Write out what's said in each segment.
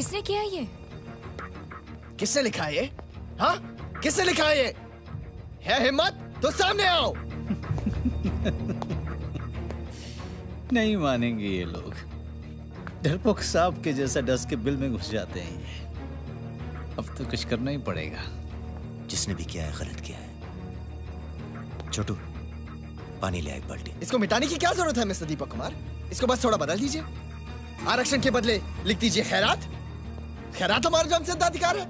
किसने किया ये? किसने लिखा है ये? हाँ, किसने लिखा है ये? है हिम्मत तो सामने आओ। नहीं मानेंगे ये लोग। डरपोक सांप के जैसा डस के बिल में घुस जाते हैं ये। अब तो कुछ करना ही पड़ेगा। जिसने भी किया है गलत किया है। छोटू, पानी ले आ एक बाल्टी। इसको मिटाने की क्या जरूरत है मिस्टर दीपक कुमार? इसको बस थोड़ा बदल दीजिए। आरक्षण के बदले लिख दीजिए खैरात। खैरात हमारा जन्मसिद्ध अधिकार है।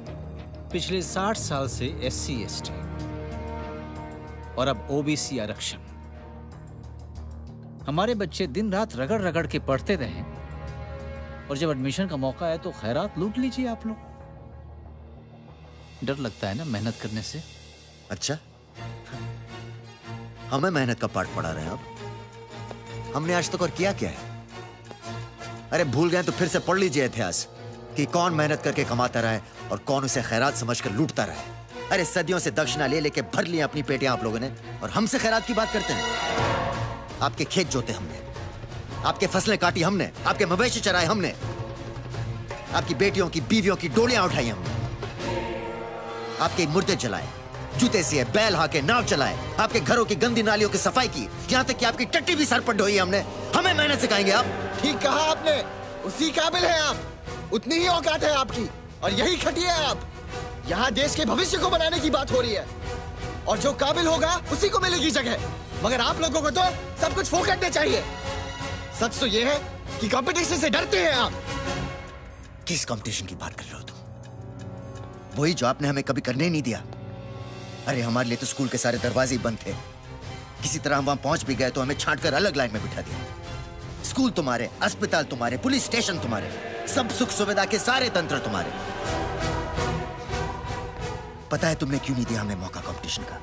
पिछले 60 साल से SC ST और अब OBC आरक्षण। हमारे बच्चे दिन रात रगड़ रगड़ के पढ़ते रहे और जब एडमिशन का मौका है तो खैरात लूट लीजिए आप लोग। डर लगता है ना मेहनत करने से। अच्छा, हमें मेहनत का पाठ पढ़ा रहे हैं आप। हमने आज तक और किया क्या है? अरे भूल गए तो फिर से पढ़ लीजिए इतिहास कि कौन मेहनत करके कमाता रहा है और कौन उसे खैरात समझकर लूटता रहा है। अरे सदियों से दक्षिणा ले लेके भर ली अपनी पेटियां आप लोगों ने, और हमसे खैरात की बात करते हैं। आपके खेत जोते हमने, आपके फसलें काटी हमने, आपके मवेशी चराए हमने, आपकी बेटियों की बीवियों की डोलियां उठाई हमने, आपके मुर्दे जलाए, जूते सिए, बैल हाके, नाव चलाए, आपके घरों की गंदी नालियों की सफाई की, यहाँ तक कि आपकी टट्टी भी सर पर ढोई हमने। हमें मेहनत सिखाएंगे आप? ठीक कहा आपने, उसी काबिल है आप, उतनी ही औकात है आपकी, और यही खटिए आप। यहाँ देश के भविष्य को बनाने की बात हो रही है, और जो काबिल होगा उसी को मिलेगी जगह। मगर आप लोगों को तो सब कुछ फोकटने चाहिए। सच तो ये है कि कंपटीशन से डरते हैं आप। किस कंपटीशन की बात कर रहे हो तुम? वही जो आपने हमें कभी करने ही नहीं दिया। अरे हमारे लिए तो स्कूल के सारे दरवाजे ही बंद थे। किसी तरह हम वहां पहुंच भी गए तो हमें छांट कर अलग लाइन में बिठा दिया। स्कूल तुम्हारे, अस्पताल तुम्हारे, पुलिस स्टेशन तुम्हारे, सब सुख सुविधा के सारे तंत्र तुम्हारे। पता है तुमने क्यों नहीं दिया हमें मौका कंपटीशन का?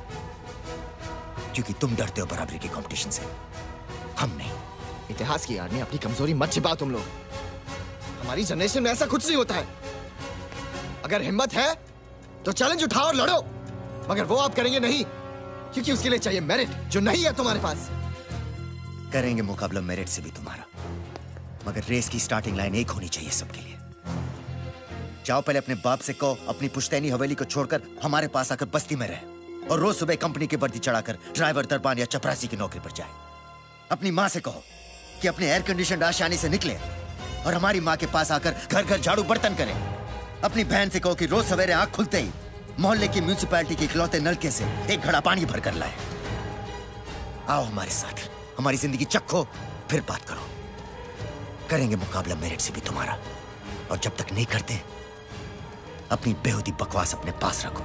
क्योंकि तुम डरते हो बराबरी के कंपटीशन से, हम नहीं। इतिहास की याद में अपनी कमजोरी मत छिपाओ तुम लोग। हमारी जनरेशन में ऐसा कुछ नहीं होता है। अगर हिम्मत है तो चैलेंज उठाओ और लड़ो, मगर वो आप करेंगे नहीं, क्योंकि उसके लिए चाहिए मेरिट, जो नहीं है तुम्हारे पास। करेंगे मुकाबला मेरिट से भी तुम्हारा, मगर रेस की स्टार्टिंग लाइन एक होनी चाहिए सबके लिए। जाओ पहले अपने बाप से कहो अपनी पुश्तैनी हवेली को छोड़कर हमारे पास आकर बस्ती में रहे, और रोज सुबह कंपनी की वर्दी चढ़ाकर ड्राइवर, दरबान या चपरासी की नौकरी पर जाए। अपनी माँ से कहो कि अपने एयर कंडीशन आशानी से निकले और हमारी माँ के पास आकर घर घर झाड़ू बर्तन करे। अपनी बहन से कहो कि रोज सवेरे आंख खुलते ही मोहल्ले की म्यूनिसिपैलिटी के इकलौते नलके से एक घड़ा पानी भर कर लाए। आओ हमारे साथ, हमारी जिंदगी चखो, फिर बात करो। करेंगे मुकाबला मेरिट से भी तुम्हारा, और जब तक नहीं करते अपनी बेहूदी बकवास अपने पास रखो।